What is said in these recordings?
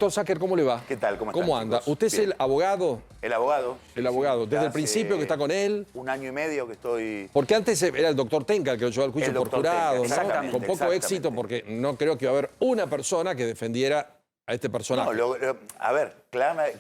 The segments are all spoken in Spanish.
Doctor Sacker, ¿cómo le va? ¿Qué tal? ¿Cómo están, ¿Cómo anda? chicos? ¿Usted es Bien. el abogado? El abogado. El abogado, desde el Hace principio que está con él. 1 año y medio que estoy... Porque antes era el doctor Tenca el que lo llevó al juicio El por doctor jurado, Tenca, ¿no? exactamente, Con poco exactamente. éxito, porque no creo que va a haber una persona que defendiera a este personaje. No, a ver,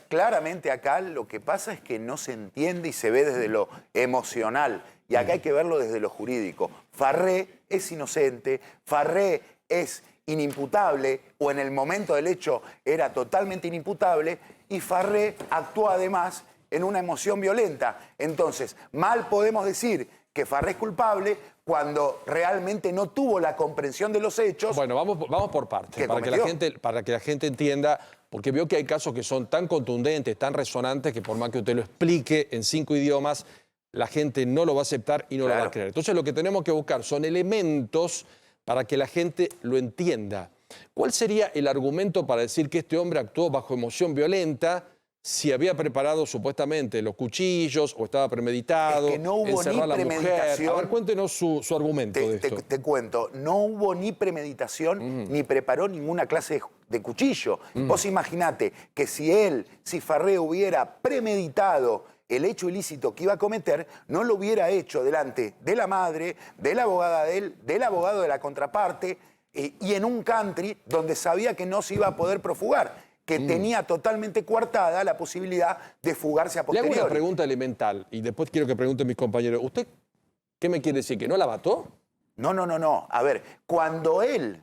claramente acá lo que pasa es que no se entiende y se ve desde lo emocional. Y acá hay que verlo desde lo jurídico. Farré es inocente, Farré es inimputable, o en el momento del hecho era totalmente inimputable, y Farré actuó además en una emoción violenta. Entonces, mal podemos decir que Farré es culpable cuando realmente no tuvo la comprensión de los hechos. Bueno, vamos por partes, para que la gente entienda, porque veo que hay casos que son tan contundentes, tan resonantes, que por más que usted lo explique en 5 idiomas, la gente no lo va a aceptar y no lo va a creer. Entonces lo que tenemos que buscar son elementos para que la gente lo entienda. ¿Cuál sería el argumento para decir que este hombre actuó bajo emoción violenta si había preparado supuestamente los cuchillos o estaba premeditado? Es que no hubo encerrar ni a la premeditación. mujer? A ver, cuéntenos su argumento de esto. Te cuento, no hubo ni premeditación ni preparó ninguna clase de cuchillo. Vos imaginate que si Farré hubiera premeditado el hecho ilícito que iba a cometer, no lo hubiera hecho delante de la madre, de la abogada de él, del abogado de la contraparte, y en un country donde sabía que no se iba a poder profugar, que tenía totalmente coartada la posibilidad de fugarse a Le posteriori. hago una pregunta elemental y después quiero que pregunten mis compañeros. ¿Usted qué me quiere decir? ¿Que no la mató? No. A ver, cuando él,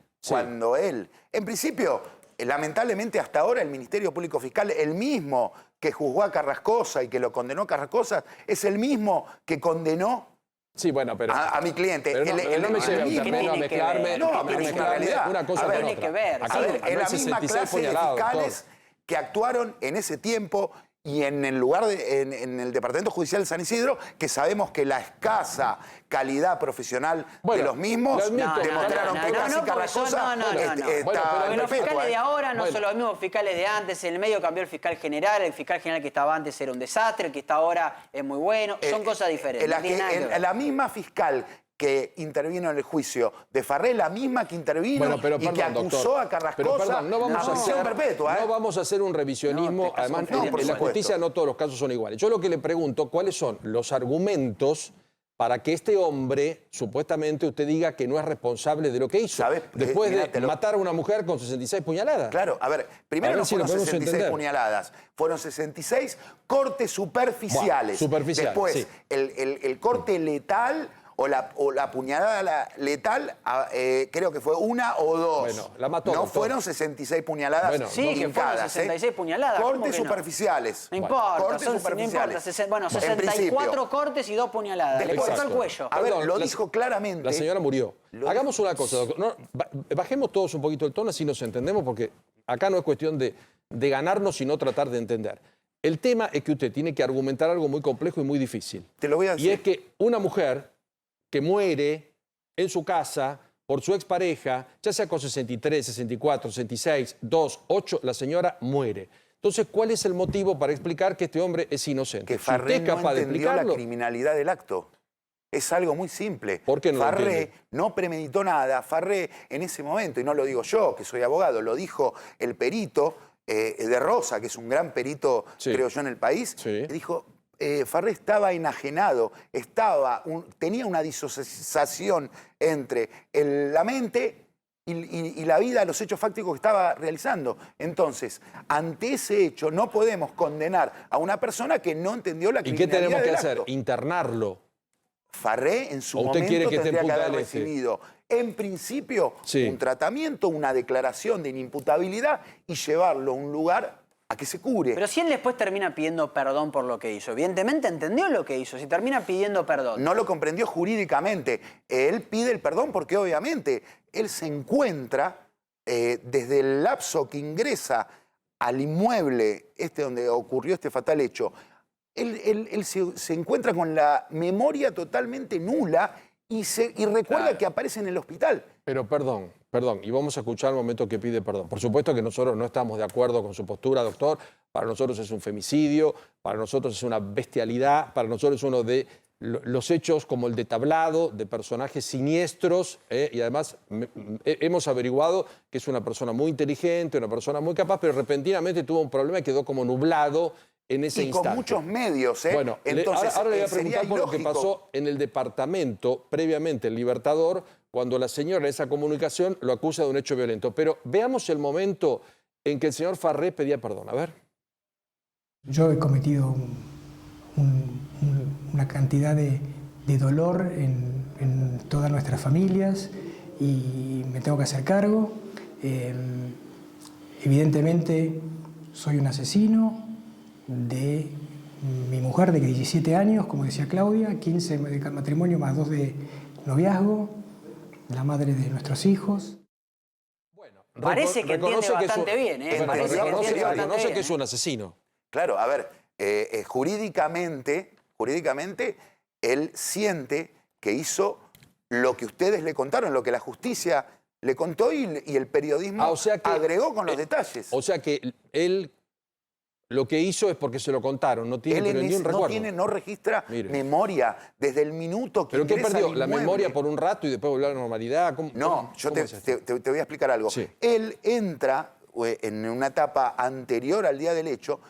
en principio, lamentablemente hasta ahora el Ministerio Público Fiscal, el mismo que juzgó a Carrascosa y que lo condenó a Carrascosa, es el mismo que condenó Sí, bueno, pero... a mi cliente. Pero no me lleve al terreno a mezclarme, No, pero es una realidad. una cosa A ver, con tiene otra. que ver. Acá A ver, hay en la misma 66 clase de puñaladas, fiscales doctor. que actuaron en ese tiempo y en el lugar en el Departamento Judicial de San Isidro, que sabemos que la escasa calidad profesional de los mismos demostraron que casi Carrascosa está Los fiscales de ahora no Bueno. son los mismos fiscales de antes. En el medio cambió el fiscal general que estaba antes era un desastre, el que está ahora es muy bueno. Son cosas diferentes. No tiene nada que ver. La misma fiscal que intervino en el juicio de Farré, la misma que intervino y que acusó a Carrascosa a prisión perpetua. No vamos a hacer un revisionismo. Además, por en la supuesto. justicia no todos los casos son iguales. Yo lo que le pregunto, ¿cuáles son los argumentos para que este hombre, supuestamente, usted diga que no es responsable de lo que hizo? ¿Sabes? Después Mirá, de matar a una mujer con 66 puñaladas. Claro, a ver, primero no si lo fueron podemos 66 entender. puñaladas, fueron 66 cortes superficiales. Bueno, superficiales, Después, sí. el corte letal o la puñalada letal, creo que fue 1 o 2. Bueno, la mató, no doctor. fueron 66 puñaladas. Bueno, Sí, que fueron fincadas, 66 puñaladas. ¿cómo Cortes que no? superficiales. No importa, Cortes no superficiales. importa. Bueno, En 64 principio. cortes y 2 puñaladas. Le Después- cortó el cuello. A ver, Perdón, lo la- dijo claramente. La señora murió. Lo Hagamos una cosa, doctor. No, bajemos todos un poquito el tono, así nos entendemos, porque acá no es cuestión de ganarnos, sino tratar de entender. El tema es que usted tiene que argumentar algo muy complejo y muy difícil. Te lo voy a decir. Y es que una mujer que muere en su casa por su expareja, ya sea con 63, 64, 66, 2, 8, la señora muere. Entonces, ¿cuál es el motivo para explicar que este hombre es inocente? Que Si usted Farré es no capaz de entendió la explicarlo, criminalidad del acto. Es algo muy simple. ¿Por qué no lo Farré entiende? no premeditó nada. Farré en ese momento, y no lo digo yo, que soy abogado, lo dijo el perito de Rosa, que es un gran perito, Sí. creo yo, en el país, Sí. que dijo, Farré estaba enajenado, tenía una disociación entre la mente y la vida, los hechos fácticos que estaba realizando. Entonces, ante ese hecho, no podemos condenar a una persona que no entendió la ¿y qué criminalidad tenemos que del hacer? acto. Internarlo. Farré en su ¿O usted momento quiere que esté en tendría que Punta haber del Este? recibido, en principio, Sí. un tratamiento, una declaración de inimputabilidad y llevarlo a un lugar a que se cure. Pero si él después termina pidiendo perdón por lo que hizo, evidentemente entendió lo que hizo, si termina pidiendo perdón. No lo comprendió jurídicamente. Él pide el perdón porque obviamente él se encuentra desde el lapso que ingresa al inmueble donde ocurrió este fatal hecho. Él se encuentra con la memoria totalmente nula y recuerda Claro. que aparece en el hospital. Pero perdón, y vamos a escuchar el momento que pide perdón. Por supuesto que nosotros no estamos de acuerdo con su postura, doctor. Para nosotros es un femicidio, para nosotros es una bestialidad, para nosotros es uno de los hechos como el de Tablado, de personajes siniestros, y además hemos averiguado que es una persona muy inteligente, una persona muy capaz, pero repentinamente tuvo un problema y quedó como nublado en ese instante. Y con muchos medios, ¿eh? Bueno, entonces, ahora le voy a sería preguntar por lo que ilógico. pasó en el departamento previamente, el Libertador, cuando la señora en esa comunicación lo acusa de un hecho violento. Pero veamos el momento en que el señor Farré pedía perdón. A ver. Yo he cometido una cantidad de dolor en todas nuestras familias y me tengo que hacer cargo. Evidentemente soy un asesino de mi mujer de 17 años, como decía Claudia, 15 de matrimonio más 2 de noviazgo, la madre de nuestros hijos. Bueno, parece que entiende bastante bien, ¿eh? Reconoce que es un asesino. Claro, a ver, jurídicamente, él siente que hizo lo que ustedes le contaron, lo que la justicia le contó y el periodismo agregó con los detalles. O sea que él lo que hizo es porque se lo contaron, no tiene ni un recuerdo. No registra memoria desde el minuto que ¿Pero qué perdió? ¿La inmueble. memoria por un rato y después volvió a la normalidad? Yo te voy a explicar algo. Sí. Él entra en una etapa anterior al día del hecho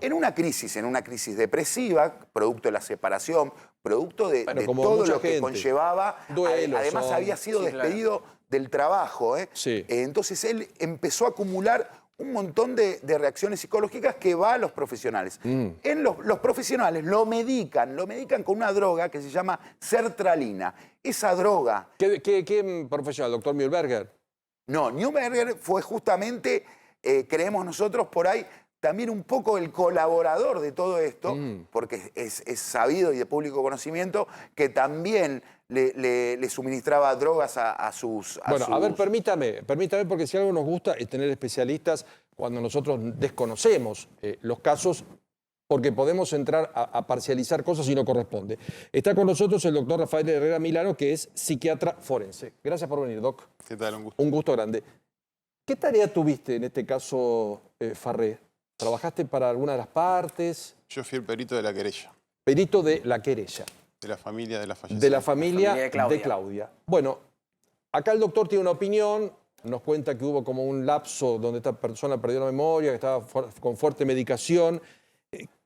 en una crisis depresiva, producto de la separación, producto de todo lo que conllevaba. Duelos, además había sido despedido del trabajo. Sí. Entonces él empezó a acumular un montón de reacciones psicológicas que va a los profesionales. Los profesionales lo medican con una droga que se llama sertralina. Esa droga... ¿Qué profesional? ¿Doctor Mühlberger? No, Mühlberger fue justamente, creemos nosotros, por ahí también un poco el colaborador de todo esto, porque es sabido y de público conocimiento que también le suministraba drogas a sus... A ver, permítame, porque si algo nos gusta es tener especialistas cuando nosotros desconocemos los casos, porque podemos entrar a parcializar cosas y no corresponde. Está con nosotros el doctor Rafael Herrera Milano, que es psiquiatra forense. Gracias por venir, Doc. ¿Qué tal? Un gusto. Un gusto grande. ¿Qué tarea tuviste en este caso, Farré? ¿Trabajaste para alguna de las partes? Yo fui el perito de la querella. Perito de la querella. De la familia de la fallecida. De la familia de Claudia. Bueno, acá el doctor tiene una opinión, nos cuenta que hubo como un lapso donde esta persona perdió la memoria, que estaba con fuerte medicación.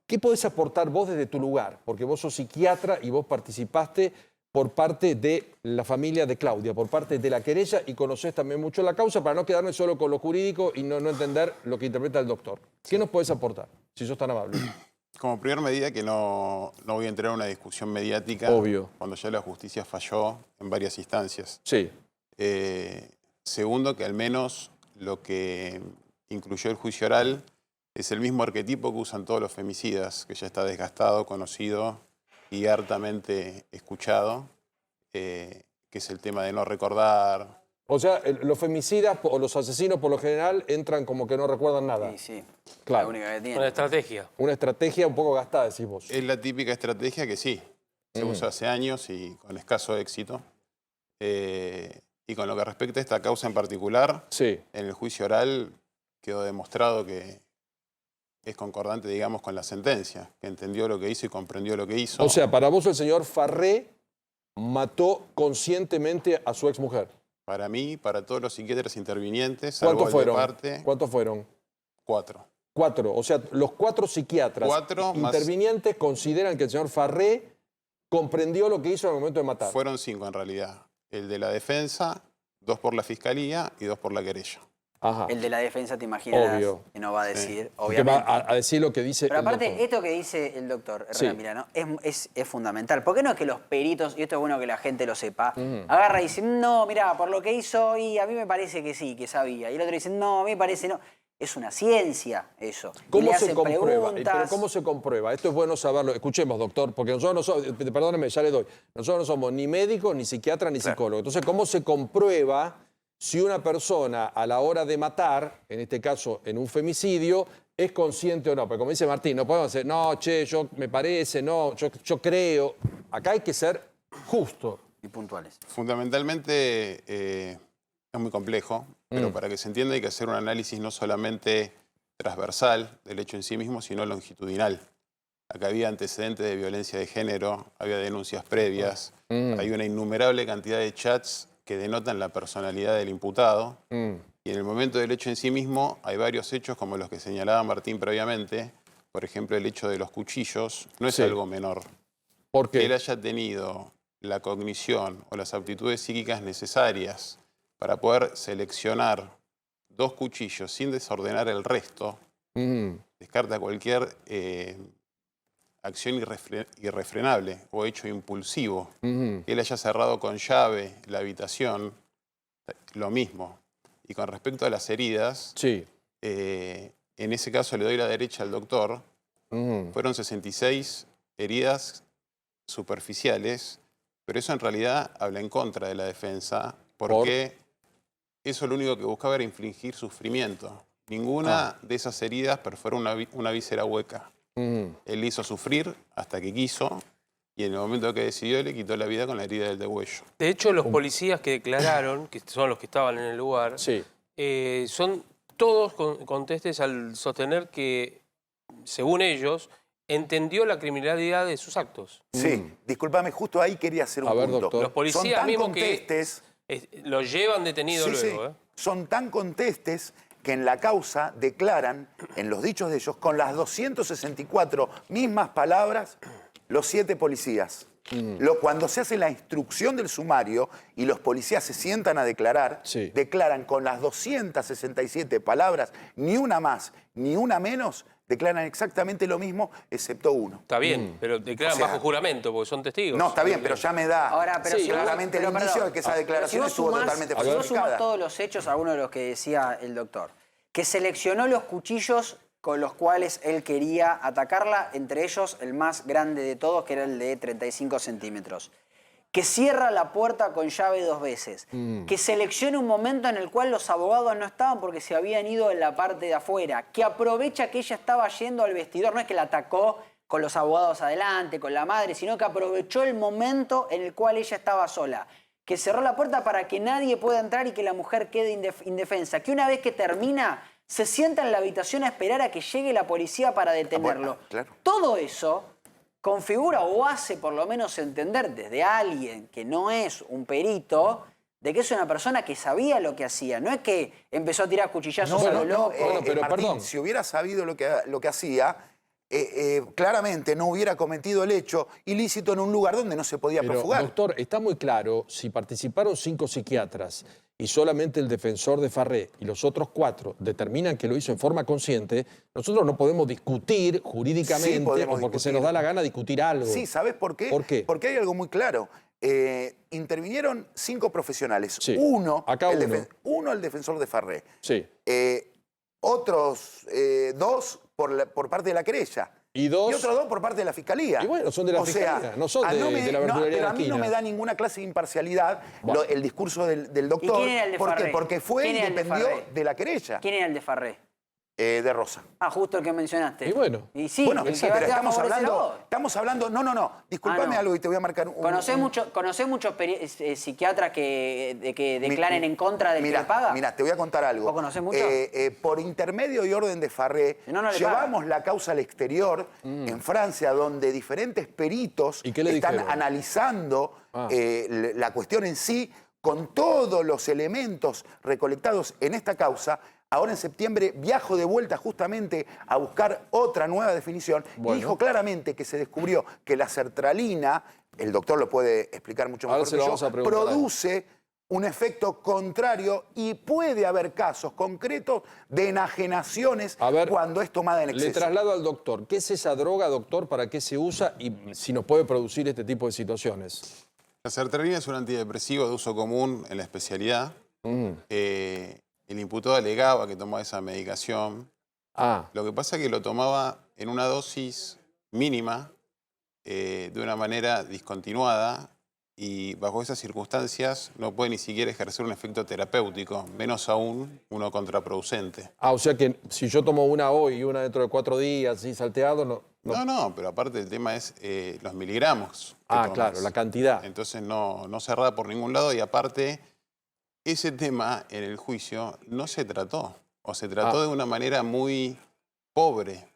¿Qué podés aportar vos desde tu lugar? Porque vos sos psiquiatra y vos participaste por parte de la familia de Claudia, por parte de la querella, y conocés también mucho la causa para no quedarme solo con lo jurídico y no entender lo que interpreta el doctor. ¿Qué nos podés aportar, si sos tan amable? Como primera medida que no voy a entrar en una discusión mediática. Obvio. Cuando ya la justicia falló en varias instancias. Sí. Segundo, que al menos lo que incluyó el juicio oral es el mismo arquetipo que usan todos los femicidas, que ya está desgastado, conocido y hartamente escuchado, que es el tema de no recordar. O sea, los femicidas o los asesinos por lo general entran como que no recuerdan nada. Sí, claro. La única que tiene. Una estrategia. Una estrategia un poco gastada, decís vos. Es la típica estrategia que sí, se usa hace años y con escaso éxito. Y con lo que respecta a esta causa en particular, sí, en el juicio oral quedó demostrado que es concordante, digamos, con la sentencia, que entendió lo que hizo y comprendió lo que hizo. O sea, para vos el señor Farré mató conscientemente a su exmujer. Para mí, para todos los psiquiatras intervinientes, ¿Cuántos fueron? Parte, ¿Cuántos fueron? 4. 4. O sea, los 4 psiquiatras intervinientes consideran que el señor Farré comprendió lo que hizo en el momento de matar. Fueron 5 en realidad. El de la defensa, 2 por la fiscalía y 2 por la querella. Ajá. El de la defensa, te imaginas, obvio, que no va a decir, sí, obviamente. Que va a decir lo que dice Pero aparte, el doctor. esto que dice el doctor Herrera Milano es fundamental. ¿Por qué no es que los peritos, y esto es bueno que la gente lo sepa, agarra y dice, no, mirá, por lo que hizo, y a mí me parece que sí, que sabía. Y el otro dice, no, a mí me parece no. Es una ciencia eso. ¿Cómo se comprueba? Pero ¿cómo se comprueba? Esto es bueno saberlo. Escuchemos, doctor, porque nosotros no somos, perdóneme, ya le doy, nosotros no somos ni médicos, ni psiquiatras, ni psicólogos. Entonces, ¿cómo se comprueba si una persona a la hora de matar, en este caso en un femicidio, es consciente o no? Porque como dice Martín, no podemos decir, no, che, yo me parece, no, yo creo. Acá hay que ser justo. Y puntuales. Fundamentalmente es muy complejo, pero para que se entienda hay que hacer un análisis no solamente transversal del hecho en sí mismo, sino longitudinal. Acá había antecedentes de violencia de género, había denuncias previas, hay una innumerable cantidad de chats que denotan la personalidad del imputado. Y en el momento del hecho en sí mismo hay varios hechos como los que señalaba Martín previamente. Por ejemplo, el hecho de los cuchillos no es algo menor. ¿Por qué? Que él haya tenido la cognición o las aptitudes psíquicas necesarias para poder seleccionar 2 cuchillos sin desordenar el resto, descarta cualquier acción irrefrenable o hecho impulsivo. Que él haya cerrado con llave la habitación, lo mismo. Y con respecto a las heridas, en ese caso le doy la derecha al doctor, fueron 66 heridas superficiales, pero eso en realidad habla en contra de la defensa, porque eso lo único que buscaba era infligir sufrimiento. Ninguna de esas heridas perforó una víscera hueca. Él hizo sufrir hasta que quiso, y en el momento que decidió le quitó la vida con la herida del degüello. De hecho, los policías que declararon, que son los que estaban en el lugar, son todos contestes al sostener que, según ellos, entendió la criminalidad de sus actos. Sí, discúlpame, justo ahí quería hacer un punto. Doctor. Los policías son tan mismos contestes, que lo llevan detenido luego. Son tan contestes que en la causa declaran, en los dichos de ellos, con las 264 mismas palabras, los 7 policías. Cuando se hace la instrucción del sumario y los policías se sientan a declarar, declaran con las 267 palabras, ni una más, ni una menos, declaran exactamente lo mismo, excepto uno. Está bien, pero declaran bajo juramento, porque son testigos. No, está bien, pero ya me da claramente el indicio de que esa declaración estuvo totalmente falsificada. Si vos sumás todos los hechos, algunos de los que decía el doctor, que seleccionó los cuchillos con los cuales él quería atacarla, entre ellos el más grande de todos, que era el de 35 centímetros. Que cierra la puerta con llave 2 veces. Que selecciona un momento en el cual los abogados no estaban porque se habían ido en la parte de afuera. Que aprovecha que ella estaba yendo al vestidor. No es que la atacó con los abogados adelante, con la madre, sino que aprovechó el momento en el cual ella estaba sola. Que cerró la puerta para que nadie pueda entrar y que la mujer quede indefensa. Que una vez que termina, se sienta en la habitación a esperar a que llegue la policía para detenerlo. Claro. Todo eso configura o hace por lo menos entender desde alguien que no es un perito de que es una persona que sabía lo que hacía. No es que empezó a tirar cuchillazos a lo loco. pero Martín, perdón. si hubiera sabido lo que hacía, claramente no hubiera cometido el hecho ilícito en un lugar donde no se podía profugar. Doctor, está muy claro, si participaron 5 psiquiatras y solamente el defensor de Farré y los otros 4 determinan que lo hizo en forma consciente, nosotros no podemos discutir jurídicamente, Sí, podemos o porque se discutir. nos da la gana discutir algo. Sí, ¿sabes por qué? ¿Por qué? Porque hay algo muy claro. Intervinieron 5 profesionales. Sí. Uno, Acá el defensor de Farré. Sí. Otros 2 por parte de la querella. Y dos- Y otros 2 por parte de la fiscalía. Y bueno, son de la fiscalía, no son de la verdulería de pero la a mí no esquina. me da ninguna clase de imparcialidad el discurso del doctor. quién era el de ¿Por qué? Farré? Porque fue ¿Quién y era el de dependió Farré? de la querella. ¿Quién era el de Farré? De Rosa. Ah, justo el que mencionaste. Y bueno. Y sí, Bueno, el que pero te va a estamos favorecer a vos. hablando, no, disculpame no. algo y te voy a marcar un... ¿Conocés muchos psiquiatras que declaren en contra del que le paga? Mira, te voy a contar algo. ¿Vos conocés mucho? Por intermedio y orden de Farré, No, no le llevamos la causa al exterior, en Francia, donde diferentes peritos ¿Y qué le están dijeron? analizando la cuestión en sí, con todos los elementos recolectados en esta causa. Ahora en septiembre viajo de vuelta justamente a buscar otra nueva definición. Bueno. Y dijo claramente que se descubrió que la sertralina, el doctor lo puede explicar mucho Ahora mejor se que lo yo, vamos a preguntar a él. produce un efecto contrario y puede haber casos concretos de enajenaciones A ver, cuando es tomada en Le exceso. traslado al doctor. ¿Qué es esa droga, doctor? ¿Para qué se usa? Y si nos puede producir este tipo de situaciones. La sertralina es un antidepresivo de uso común en la especialidad. El imputado alegaba que tomaba esa medicación. Lo que pasa es que lo tomaba en una dosis mínima, de una manera discontinuada, y bajo esas circunstancias no puede ni siquiera ejercer un efecto terapéutico, menos aún uno contraproducente. O sea que si yo tomo una hoy y una dentro de 4 días, así salteado, no. No, pero aparte el tema es los miligramos que tomas. Claro, la cantidad. Entonces no cerrada por ningún lado, y aparte ese tema en el juicio no se trató, o se trató de una manera muy pobre.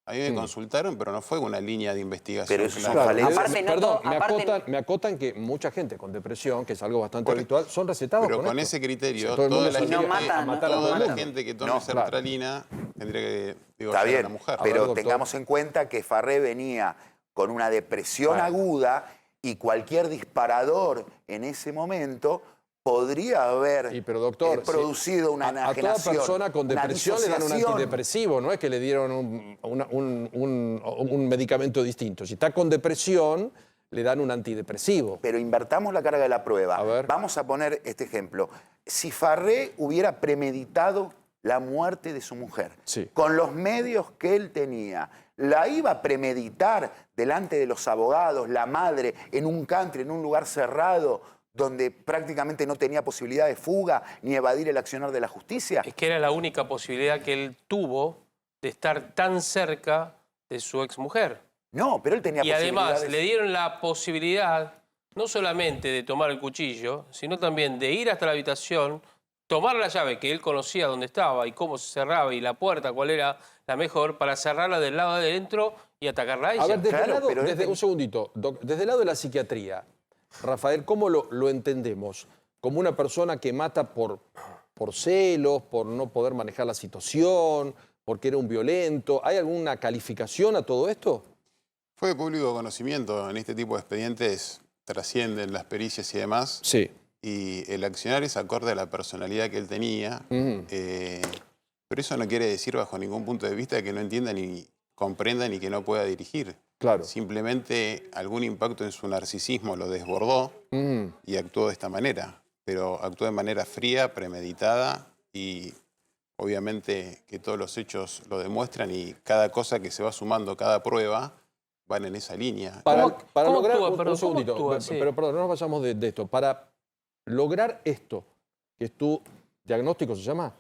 A mí me consultaron, pero no fue una línea de investigación. Pero eso es un clara. falencia. Aparte, no Perdón, todo- me acotan que mucha gente con depresión, que es algo bastante habitual, son recetados Pero con esto. ese criterio, O sea, todo el mundo toda la se gente, no mata, no- toda la mata. gente que tome No, claro. sertralina tendría que digo, Está ser bien, una mujer. A ver, pero doctor. tengamos en cuenta que Farré venía con una depresión Bueno. aguda y cualquier disparador en ese momento podría haber Pero doctor, producido una a toda enajenación. persona con una depresión le dan un disociación. antidepresivo, no es que le dieron un medicamento distinto. Si está con depresión, le dan un antidepresivo. Pero invertamos la carga de la prueba. A ver. Vamos a poner este ejemplo. Si Farré hubiera premeditado la muerte de su mujer, Sí. con los medios que él tenía, la iba a premeditar delante de los abogados, la madre, en un country, en un lugar cerrado, donde prácticamente no tenía posibilidad de fuga ni evadir el accionar de la justicia. Es que era la única posibilidad que él tuvo de estar tan cerca de su exmujer. No, pero él tenía Y además posibilidades. le dieron la posibilidad no solamente de tomar el cuchillo, sino también de ir hasta la habitación, tomar la llave que él conocía dónde estaba y cómo se cerraba y la puerta cuál era la mejor para cerrarla del lado de adentro y atacarla a ella. A ver, desde Claro, el lado, pero él un segundito, desde el lado de la psiquiatría, Rafael, ¿cómo lo entendemos? ¿Como una persona que mata por celos, por no poder manejar la situación, porque era un violento? ¿Hay alguna calificación a todo esto? Fue de público conocimiento. En este tipo de expedientes trascienden las pericias y demás. Sí. Y el accionar es acorde a la personalidad que él tenía. Pero eso no quiere decir bajo ningún punto de vista que no entienda ni comprenda ni que no pueda dirigir. Claro. Simplemente algún impacto en su narcisismo lo desbordó y actuó de esta manera. Pero actuó de manera fría, premeditada y obviamente que todos los hechos lo demuestran y cada cosa que se va sumando, cada prueba, van en esa línea. Para cómo lograr, actúa? un Perdón, segundito, ¿cómo actúa? Sí. pero perdón, no nos vayamos de esto. Para lograr esto, que es tu diagnóstico, ¿se llama?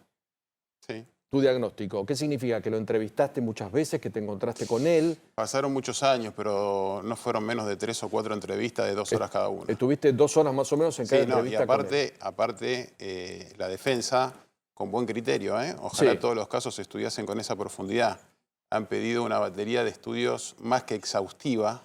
Sí. Tu diagnóstico. ¿Qué significa? ¿Que lo entrevistaste muchas veces, que te encontraste con él? Pasaron muchos años, pero no fueron menos de 3 o 4 entrevistas de 2 horas cada una. Estuviste 2 horas más o menos en cada Sí, no, y entrevista con él. aparte la defensa, con buen criterio, ojalá Sí. todos los casos se estudiasen con esa profundidad. Han pedido una batería de estudios más que exhaustiva,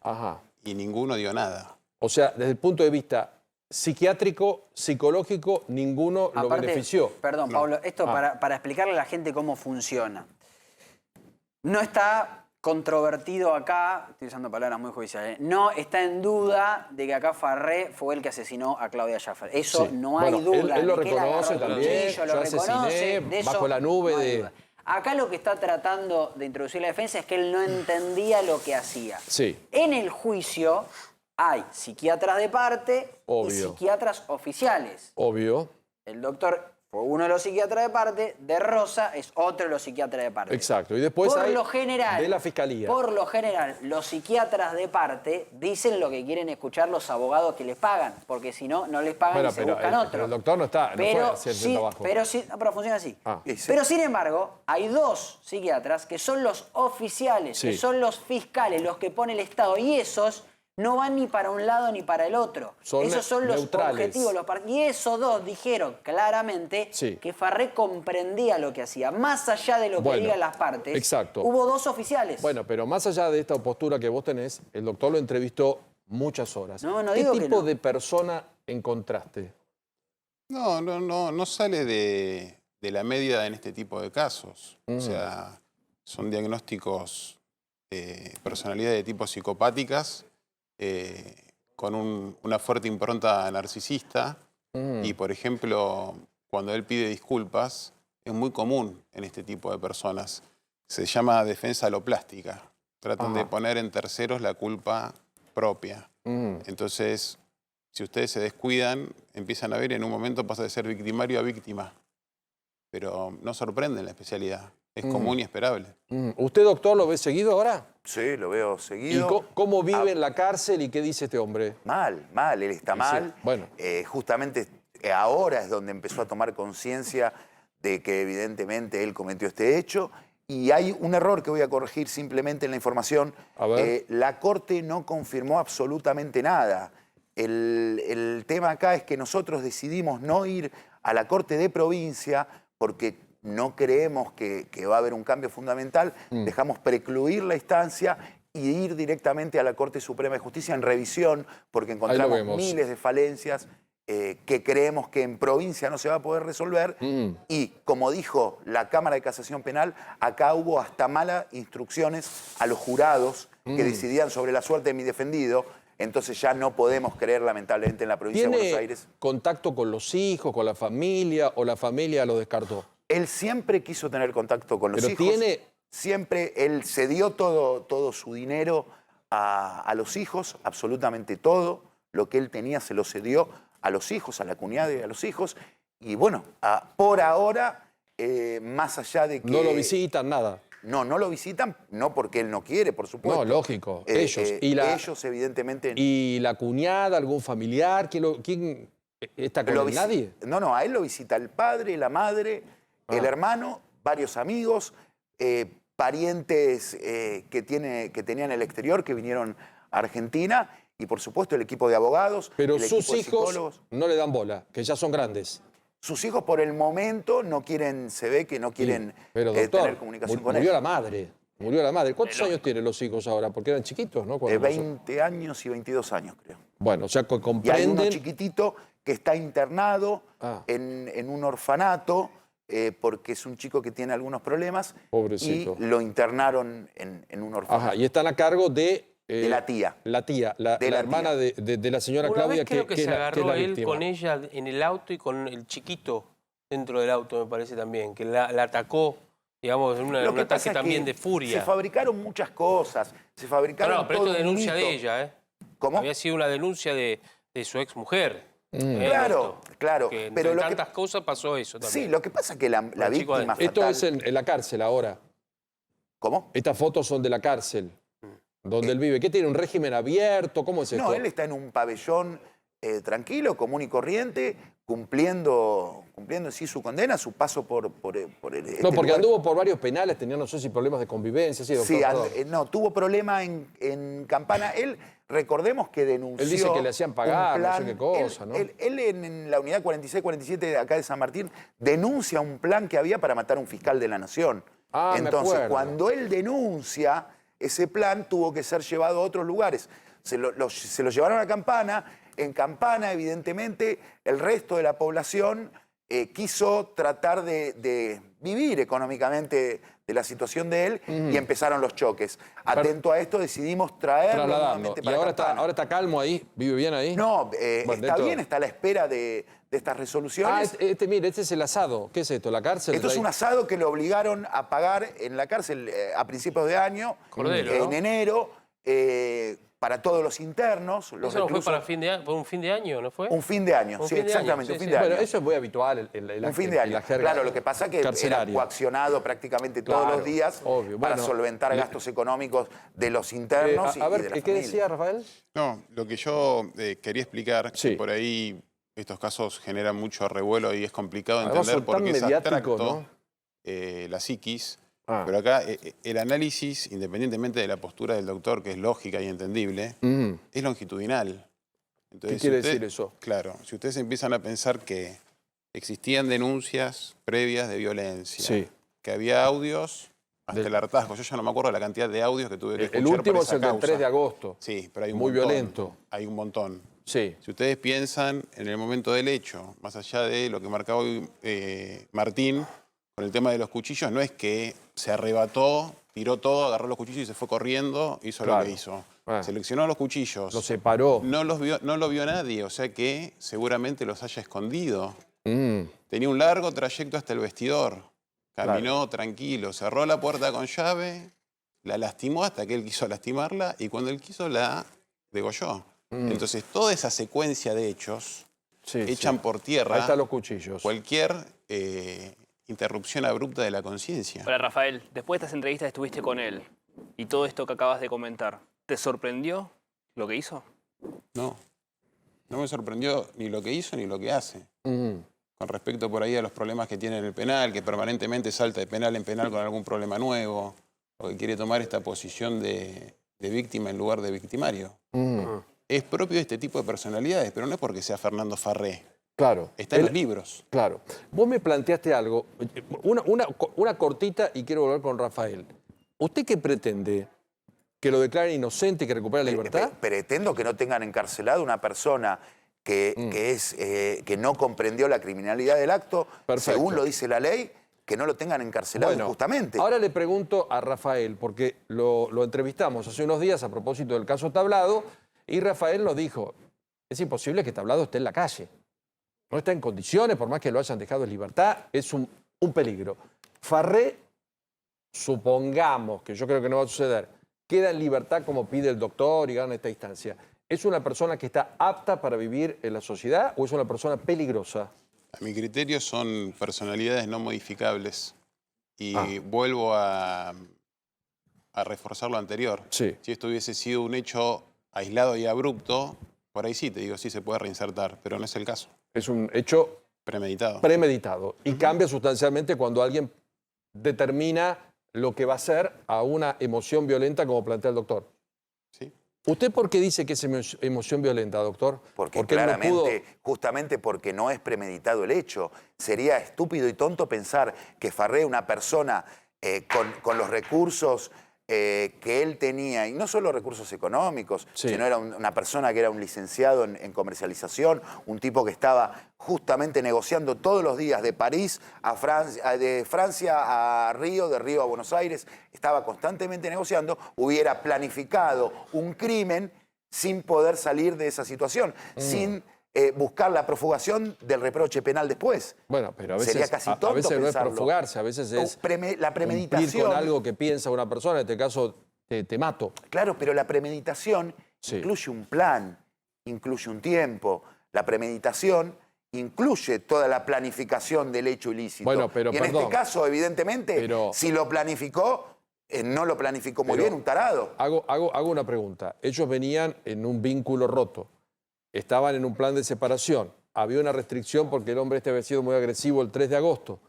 Ajá. y ninguno dio nada. O sea, desde el punto de vista psiquiátrico, psicológico, ninguno lo Aparte, benefició. Perdón, Pablo, esto para explicarle a la gente cómo funciona. No está controvertido acá, estoy usando palabras muy judiciales, no está en duda de que acá Farré fue el que asesinó a Claudia Schiffer. Eso Sí. no hay Bueno, duda. él lo de que él reconoce agarró el también, cuchillo, yo lo asesiné reconoce, de bajo eso la nube no hay de- duda. Acá lo que está tratando de introducir la defensa es que él no entendía lo que hacía. Sí. En el juicio hay psiquiatras de parte y Obvio. psiquiatras oficiales. Obvio. El doctor fue uno de los psiquiatras de parte, de Rosa es otro de los psiquiatras de parte. Exacto. Y después por hay lo general, de la fiscalía. Por lo general, los psiquiatras de parte dicen lo que quieren escuchar los abogados que les pagan, porque si no, no les pagan Bueno, y se pero buscan el- otro. pero el doctor no fue a hacer el trabajo. Pero funciona así. Ah. Sí, sí. Pero sin embargo, hay dos psiquiatras que son los oficiales, Sí. que son los fiscales, los que pone el Estado, y esos no van ni para un lado ni para el otro. Son Esos son los neutrales. objetivos. Y esos dos dijeron claramente Sí. que Farré comprendía lo que hacía. Más allá de lo que Bueno, digan las partes, exacto. hubo dos oficiales. Bueno, pero más allá de esta postura que vos tenés, el doctor lo entrevistó muchas horas. No, no ¿Qué digo que tipo no. de persona encontraste? No sale de la media en este tipo de casos. O sea, son diagnósticos de personalidad de tipo psicopáticas, con una fuerte impronta narcisista. Y, por ejemplo, cuando él pide disculpas, es muy común en este tipo de personas. Se llama defensa aloplástica. Tratan de poner en terceros la culpa propia. Entonces, si ustedes se descuidan, empiezan a ver y en un momento pasa de ser victimario a víctima. Pero no sorprende en la especialidad. Es común y esperable. ¿Usted, doctor, lo ve seguido ahora? Sí, lo veo ¿Y seguido. cómo vive en la cárcel y qué dice este hombre? Mal, él está Sí, mal. bueno. Justamente ahora es donde empezó a tomar conciencia de que evidentemente él cometió este hecho. Y hay un error que voy a corregir simplemente en la información. A ver. La Corte no confirmó absolutamente nada. El tema acá es que nosotros decidimos no ir a la Corte de provincia porque no creemos que va a haber un cambio fundamental, dejamos precluir la instancia y ir directamente a la Corte Suprema de Justicia en revisión, porque encontramos miles de falencias que creemos que en provincia no se va a poder resolver. Y, como dijo la Cámara de Casación Penal, acá hubo hasta malas instrucciones a los jurados que decidían sobre la suerte de mi defendido. Entonces ya no podemos creer, lamentablemente, en la provincia de Buenos Aires. ¿Tiene contacto con los hijos, con la familia, o la familia lo descartó? Él siempre quiso tener contacto con los hijos. Siempre él cedió todo su dinero a los hijos, absolutamente todo. Lo que él tenía se lo cedió a los hijos, a la cuñada y a los hijos. Y bueno, por ahora, más allá de que... No lo visitan, nada. No lo visitan, no porque él no quiere, por supuesto. No, lógico, ellos. Ellos, evidentemente... ¿Y la cuñada, algún familiar? ¿Quién está con él? ¿Nadie? No, a él lo visita el padre, la madre, el hermano, varios amigos, parientes que tenían en el exterior, que vinieron a Argentina, y por supuesto el equipo de abogados. Pero sus hijos no le dan bola, que ya son grandes. Sus hijos por el momento no quieren, se ve que no quieren tener comunicación con él. Murió la madre. Murió la madre. ¿Cuántos años tienen los hijos ahora? Porque eran chiquitos, ¿no? 20 años y 22 años, creo. Bueno, o sea, comprenden... Y hay uno chiquitito que está internado en un orfanato, porque es un chico que tiene algunos problemas. Pobrecito. Y lo internaron en un orfanato. Ajá, y están a cargo de la tía. La tía, la hermana de la señora Claudia, creo que se agarró él víctima. con ella en el auto y con el chiquito dentro del auto, me parece también, que la atacó, digamos, en un ataque también de furia. Se fabricaron muchas cosas, se fabricaron pero esto es denuncia de ella, ¿eh? ¿Cómo? Había sido una denuncia de su exmujer. Claro. Que entre tantas cosas pasó eso también. Sí, lo que pasa es que la víctima fatal... Esto es en la cárcel ahora. ¿Cómo? Estas fotos son de la cárcel, donde él vive. ¿Qué tiene? ¿Un régimen abierto? ¿Cómo es esto? No, él está en un pabellón tranquilo, común y corriente, cumpliendo sí su condena, su paso por el... No, porque anduvo por varios penales, tenía, no sé si problemas de convivencia. Sí, doctor, no, tuvo problema en Campana. Él, recordemos que denunció... Él dice que le hacían pagar, no sé qué cosa, ¿no? Él en la unidad 46-47 de acá de San Martín denuncia un plan que había para matar a un fiscal de la Nación. Entonces, cuando él denuncia ese plan, tuvo que ser llevado a otros lugares. Se lo llevaron a Campana. En Campana, evidentemente, el resto de la población quiso tratar de vivir económicamente de la situación de él y empezaron los choques. Atento a esto, decidimos traerlo nuevamente para Campana. Ahora está calmo ahí, vive bien ahí. No, está bien, está a la espera de estas resoluciones. Mire, este es el asado. ¿Qué es esto? ¿La cárcel? Esto es un asado que lo obligaron a pagar en la cárcel a principios de año, en enero, para todos los internos. ¿Eso no fue para un fin de año, no fue? Un fin de año, sí, exactamente, un fin de año. Bueno, eso es muy habitual un fin de año. Claro, lo que pasa es que era coaccionado prácticamente todos los días para solventar gastos económicos de los internos y de la familia. ¿Qué decía, Rafael? No, lo que yo quería explicar, que por ahí estos casos generan mucho revuelo y es complicado entender por qué es abstracto la psiquis. Pero acá el análisis, independientemente de la postura del doctor, que es lógica y entendible, es longitudinal. Entonces, ¿qué quiere decir eso? Claro, si ustedes empiezan a pensar que existían denuncias previas de violencia, que había audios hasta el hartazgo. Yo ya no me acuerdo la cantidad de audios que tuve que escuchar. El último es el del 3 de agosto. Sí, pero hay un muy montón. Violento. Hay un montón. Sí. Si ustedes piensan en el momento del hecho, más allá de lo que marcaba hoy Martín, con el tema de los cuchillos, no es que se arrebató, tiró todo, agarró los cuchillos y se fue corriendo, hizo lo que hizo. Seleccionó los cuchillos. Los separó. No lo vio nadie, o sea que seguramente los haya escondido. Tenía un largo trayecto hasta el vestidor. Caminó tranquilo, cerró la puerta con llave, la lastimó hasta que él quiso lastimarla y cuando él quiso la degolló. Entonces toda esa secuencia de hechos echan por tierra ahí están los cuchillos. Cualquier interrupción abrupta de la conciencia. Ahora, Rafael, después de estas entrevistas estuviste con él y todo esto que acabas de comentar, ¿te sorprendió lo que hizo? No me sorprendió ni lo que hizo ni lo que hace. Con respecto por ahí a los problemas que tiene en el penal, que permanentemente salta de penal en penal con algún problema nuevo, o que quiere tomar esta posición de víctima en lugar de victimario. Es propio de este tipo de personalidades, pero no es porque sea Fernando Farré. Claro. Está en los libros. Claro. Vos me planteaste algo, una cortita y quiero volver con Rafael. ¿Usted qué pretende? ¿Que lo declaren inocente y que recupere la libertad? Pretendo que no tengan encarcelado una persona que no comprendió la criminalidad del acto, según lo dice la ley, que no lo tengan encarcelado justamente. Ahora le pregunto a Rafael, porque lo entrevistamos hace unos días a propósito del caso Tablado, y Rafael nos dijo, es imposible que Tablado esté en la calle. No está en condiciones, por más que lo hayan dejado en libertad, es un peligro. Farré, supongamos, que yo creo que no va a suceder, queda en libertad como pide el doctor y gana esta instancia. ¿Es una persona que está apta para vivir en la sociedad o es una persona peligrosa? A mi criterio son personalidades no modificables. Y vuelvo a reforzar lo anterior. Sí. Si esto hubiese sido un hecho aislado y abrupto, por ahí sí, te digo, sí se puede reinsertar, pero no es el caso. Es un hecho premeditado. Premeditado. Y cambia sustancialmente cuando alguien determina lo que va a hacer a una emoción violenta como plantea el doctor. Sí. ¿Usted por qué dice que es emoción violenta, doctor? Porque claramente, justamente porque no es premeditado el hecho. Sería estúpido y tonto pensar que Farré, una persona con los recursos que él tenía, y no solo recursos económicos, sino era una persona que era un licenciado en comercialización, un tipo que estaba justamente negociando todos los días de París a Francia, de Francia a Río, de Río a Buenos Aires, estaba constantemente negociando, hubiera planificado un crimen sin poder salir de esa situación, sin buscar la profugación del reproche penal después. Bueno, pero a veces, sería casi tonto a veces no es pensarlo. profugarse, a veces es la premeditación. cumplir con algo que piensa una persona, en este caso te mato. Claro, pero la premeditación incluye un plan, incluye un tiempo. La premeditación incluye toda la planificación del hecho ilícito. Bueno, pero y en este caso, evidentemente, si lo planificó, no lo planificó muy bien, un tarado. Hago una pregunta. Ellos venían en un vínculo roto. Estaban en un plan de separación. Había una restricción porque el hombre este había sido muy agresivo el 3 de agosto.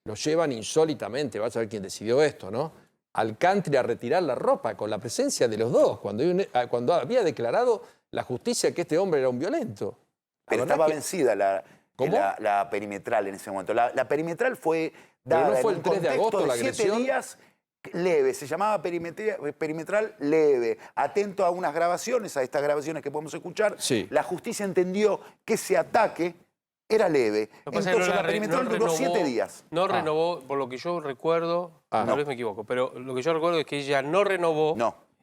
Lo llevan insólitamente, vas a ver quién decidió esto, ¿no? Al country a retirar la ropa con la presencia de los dos, cuando había declarado la justicia que este hombre era un violento. Pero estaba vencida la perimetral en ese momento. La perimetral fue dada ¿Pero no fue en el 3 de agosto la agresión? 7 días leve, se llamaba perimetral leve. Atento a unas grabaciones, a estas grabaciones que podemos escuchar, la justicia entendió que ese ataque era leve. Entonces la perimetral duró 7 días. No renovó, por lo que yo recuerdo, tal vez me equivoco, pero lo que yo recuerdo es que ella no renovó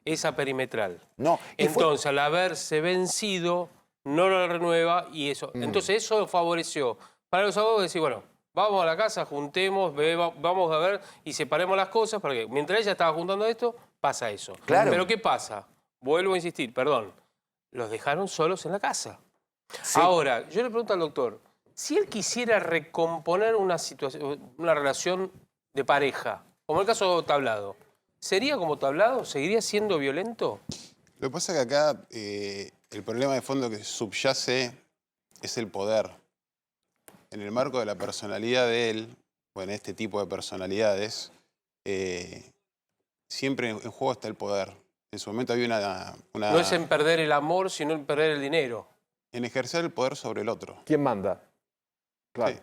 esa perimetral. No. Entonces, al haberse vencido, no lo renueva y eso. Entonces eso favoreció para los abogados decir, bueno, vamos a la casa, juntemos, vamos a ver y separemos las cosas, porque mientras ella estaba juntando esto, pasa eso. Claro. Pero ¿qué pasa? Vuelvo a insistir, perdón. Los dejaron solos en la casa. Sí. Ahora, yo le pregunto al doctor, si él quisiera recomponer una situación, una relación de pareja, como el caso Tablado, ¿sería como Tablado? ¿Seguiría siendo violento? Lo que pasa es que acá el problema de fondo que subyace es el poder. En el marco de la personalidad de él, o en este tipo de personalidades, siempre en juego está el poder. En su momento había una... No es en perder el amor, sino en perder el dinero. En ejercer el poder sobre el otro. ¿Quién manda? Claro. Sí.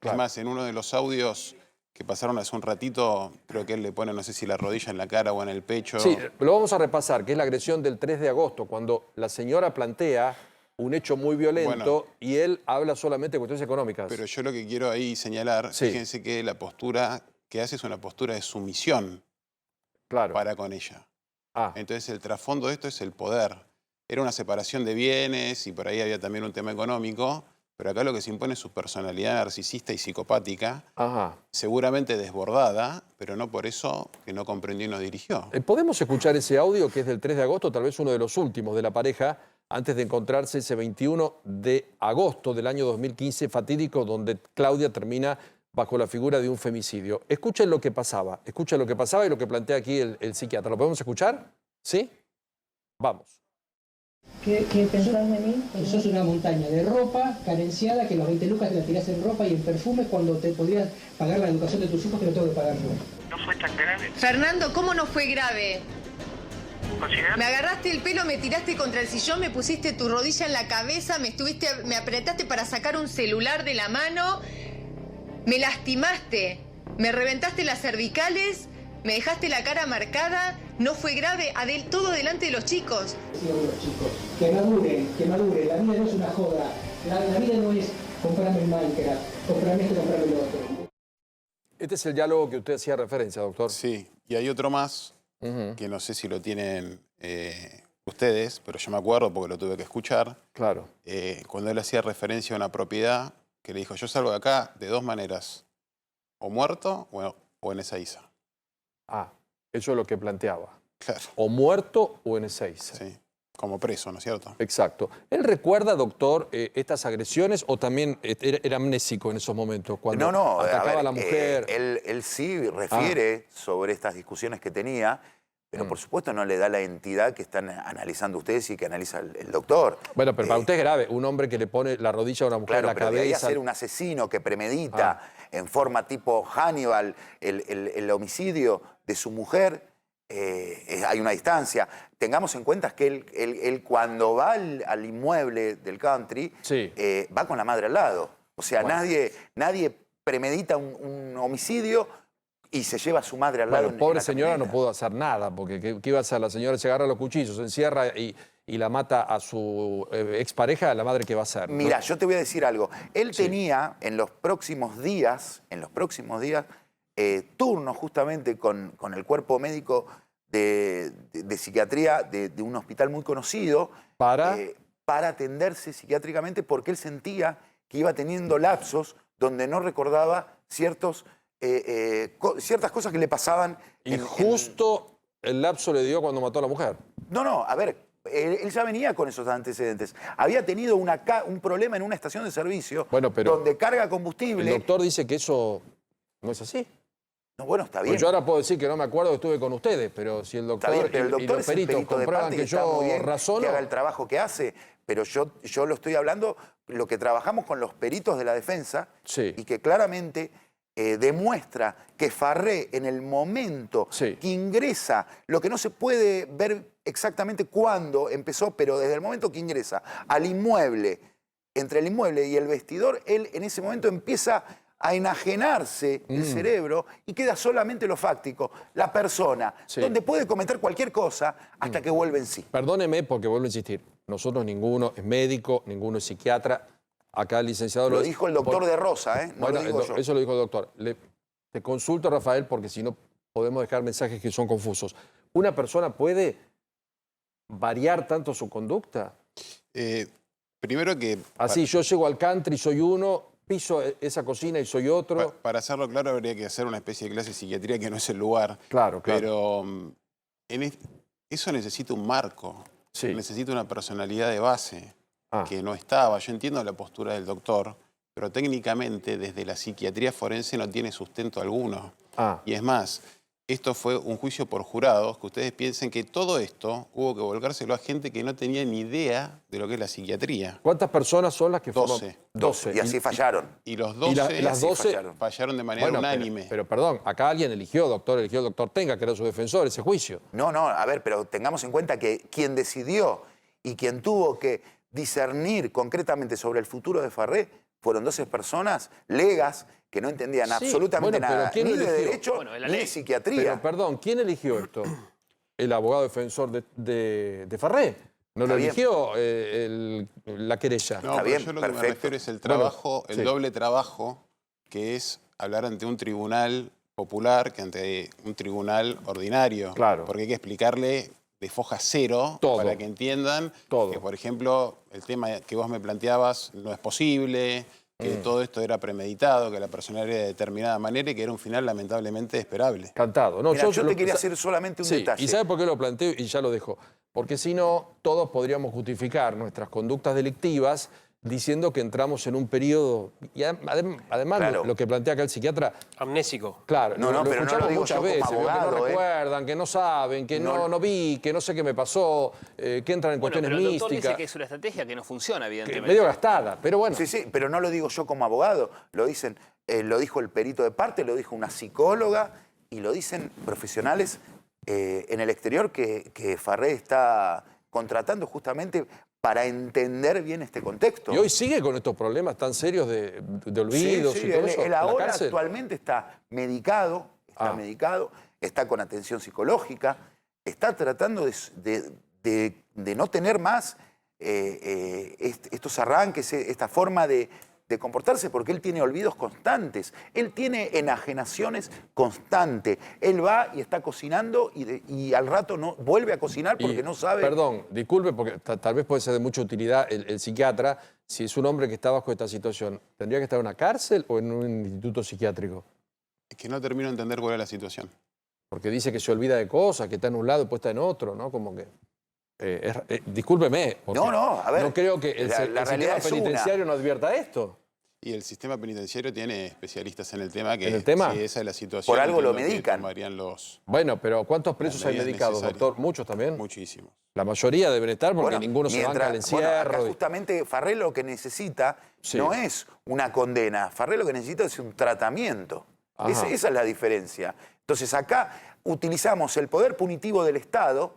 Es más, en uno de los audios que pasaron hace un ratito, creo que él le pone, no sé si la rodilla en la cara o en el pecho. Sí, lo vamos a repasar, que es la agresión del 3 de agosto, cuando la señora plantea un hecho muy violento y él habla solamente de cuestiones económicas. Pero yo lo que quiero ahí señalar, fíjense que la postura que hace es una postura de sumisión para con ella. Entonces el trasfondo de esto es el poder. Era una separación de bienes y por ahí había también un tema económico, pero acá lo que se impone es su personalidad narcisista y psicopática, seguramente desbordada, pero no por eso que no comprendió y no dirigió. ¿Podemos escuchar ese audio que es del 3 de agosto, tal vez uno de los últimos de la pareja, antes de encontrarse ese 21 de agosto del año 2015 fatídico, donde Claudia termina bajo la figura de un femicidio? Escuchen lo que pasaba y lo que plantea aquí el psiquiatra. ¿Lo podemos escuchar? ¿Sí? Vamos. ¿Qué pensás de mí? Que sos una montaña de ropa carenciada, que los 20 lucas te la tirás en ropa y en perfume cuando te podías pagar la educación de tus hijos, que lo tengo que pagar yo. ¿No fue tan grave? Fernando, ¿cómo no fue grave? Me agarraste el pelo, me tiraste contra el sillón, me pusiste tu rodilla en la cabeza, me apretaste para sacar un celular de la mano, me lastimaste, me reventaste las cervicales, me dejaste la cara marcada, no fue grave, todo delante de los chicos. Que maduren, la vida no es una joda, la vida no es comprarme el Minecraft, comprarme esto, comprarme lo otro. Este es el diálogo que usted hacía referencia, doctor. Sí, y hay otro más, que no sé si lo tienen ustedes, pero yo me acuerdo porque lo tuve que escuchar. Claro. Cuando él hacía referencia a una propiedad, que le dijo, yo salgo de acá de dos maneras, o muerto o en Ezeiza. Ah, eso es lo que planteaba. Claro. O muerto o en Ezeiza. Sí, como preso, ¿no es cierto? Exacto. ¿Él recuerda, doctor, estas agresiones o también era amnésico en esos momentos? Cuando atacaba a la mujer. Él sí refiere sobre estas discusiones que tenía, pero por supuesto no le da la entidad que están analizando ustedes y que analiza el doctor. Bueno, pero para usted es grave. Un hombre que le pone la rodilla a una mujer en la cabeza. De ahí a ser un asesino que premedita en forma tipo Hannibal el homicidio de su mujer, hay una distancia. Tengamos en cuenta que él cuando va al inmueble del country, va con la madre al lado. O sea, nadie premedita un homicidio y se lleva a su madre al lado. Bueno, pobre señora no pudo hacer nada, porque ¿qué iba a hacer? La señora se agarra los cuchillos, se encierra y la mata a su expareja, la madre, ¿qué va a hacer? Mira, yo te voy a decir algo. Él tenía en los próximos días, turno justamente con el cuerpo médico de psiquiatría de un hospital muy conocido para atenderse psiquiátricamente, porque él sentía que iba teniendo lapsos donde no recordaba ciertas cosas que le pasaban. Y justo el lapso le dio cuando mató a la mujer. No, a ver, él ya venía con esos antecedentes. Había tenido un problema en una estación de servicio donde carga combustible. El doctor dice que eso no es así. No, bueno, está bien. Pues yo ahora puedo decir que no me acuerdo que estuve con ustedes, pero si el doctor, y los peritos comprueban que yo razono... Que haga el trabajo que hace, pero yo lo estoy hablando, lo que trabajamos con los peritos de la defensa, y que claramente demuestra que Farré en el momento que ingresa, lo que no se puede ver exactamente cuándo empezó, pero desde el momento que ingresa al inmueble, entre el inmueble y el vestidor, él en ese momento empieza a enajenarse el cerebro y queda solamente lo fáctico, la persona, donde puede cometer cualquier cosa hasta que vuelve en sí. Perdóneme porque vuelvo a insistir, nosotros ninguno es médico, ninguno es psiquiatra, acá el licenciado... Lo dijo el doctor de Rosa, ¿eh? No bueno, lo digo yo. Eso lo dijo el doctor. Te consulto, Rafael, porque si no podemos dejar mensajes que son confusos. ¿Una persona puede variar tanto su conducta? Primero que... Así, yo llego al country, soy uno... piso esa cocina y soy otro. Para hacerlo claro, habría que hacer una especie de clase de psiquiatría que no es el lugar. Claro. Pero eso necesita un marco, necesita una personalidad de base que no estaba. Yo entiendo la postura del doctor, pero técnicamente desde la psiquiatría forense no tiene sustento alguno. Y es más, esto fue un juicio por jurados, que ustedes piensen que todo esto hubo que volcárselo a gente que no tenía ni idea de lo que es la psiquiatría. ¿Cuántas personas son las que forman? 12. Y así fallaron. Y los 12, las 12 fallaron de manera unánime. Pero perdón, acá alguien eligió el doctor Tenga, que era su defensor, ese juicio. No, a ver, pero tengamos en cuenta que quien decidió y quien tuvo que discernir concretamente sobre el futuro de Farré fueron 12 personas legas que no entendían absolutamente nada, ni de derecho ni de psiquiatría. Pero perdón, ¿quién eligió esto? El abogado defensor de Farré. No lo eligió la querella. No, pero yo lo que me refiero es el trabajo, el doble trabajo, que es hablar ante un tribunal popular que ante un tribunal ordinario. Claro. Porque hay que explicarle de foja cero para que entiendan que, por ejemplo, el tema que vos me planteabas no es posible, que todo esto era premeditado, que la persona era de determinada manera y que era un final lamentablemente esperable. Cantado. No, Mira, yo te quería hacer solamente un detalle. ¿Y sabe por qué lo planteo? Y ya lo dejo. Porque si no, todos podríamos justificar nuestras conductas delictivas diciendo que entramos en un periodo, y además lo que plantea acá el psiquiatra... Amnésico. Claro, pero escuchamos no lo digo muchas yo veces, como abogado, que no recuerdan, que no saben, que no vi, que no sé qué me pasó, que entran en cuestiones pero el místicas. doctor dice que es una estrategia que no funciona, evidentemente. Medio gastada, pero bueno. Sí, pero no lo digo yo como abogado, lo dijo el perito de parte, lo dijo una psicóloga y lo dicen profesionales en el exterior que Farré está contratando justamente para entender bien este contexto. ¿Y hoy sigue con estos problemas tan serios de olvidos y todo eso? Él ahora actualmente está medicado, está con atención psicológica, está tratando de no tener más estos arranques, esta forma de comportarse, porque él tiene olvidos constantes, él tiene enajenaciones constantes. Él va y está cocinando y al rato no vuelve a cocinar porque no sabe... Perdón, disculpe, porque tal vez puede ser de mucha utilidad el psiquiatra. Si es un hombre que está bajo esta situación, ¿tendría que estar en una cárcel o en un instituto psiquiátrico? Es que no termino de entender cuál es la situación. Porque dice que se olvida de cosas, que está en un lado y puesta en otro, ¿no? Como que... discúlpeme. A ver. No creo que el sistema penitenciario no advierta esto. Y el sistema penitenciario tiene especialistas en el tema que ¿En el tema? si esa es la situación... Por algo lo medican. Bueno, pero ¿cuántos presos hay medicados, doctor? ¿Muchos también? Muchísimos. La mayoría deben estar porque ninguno se banca al encierro. Acá justamente Farré lo que necesita no es una condena. Farré lo que necesita es un tratamiento. Esa es la diferencia. Entonces acá utilizamos el poder punitivo del Estado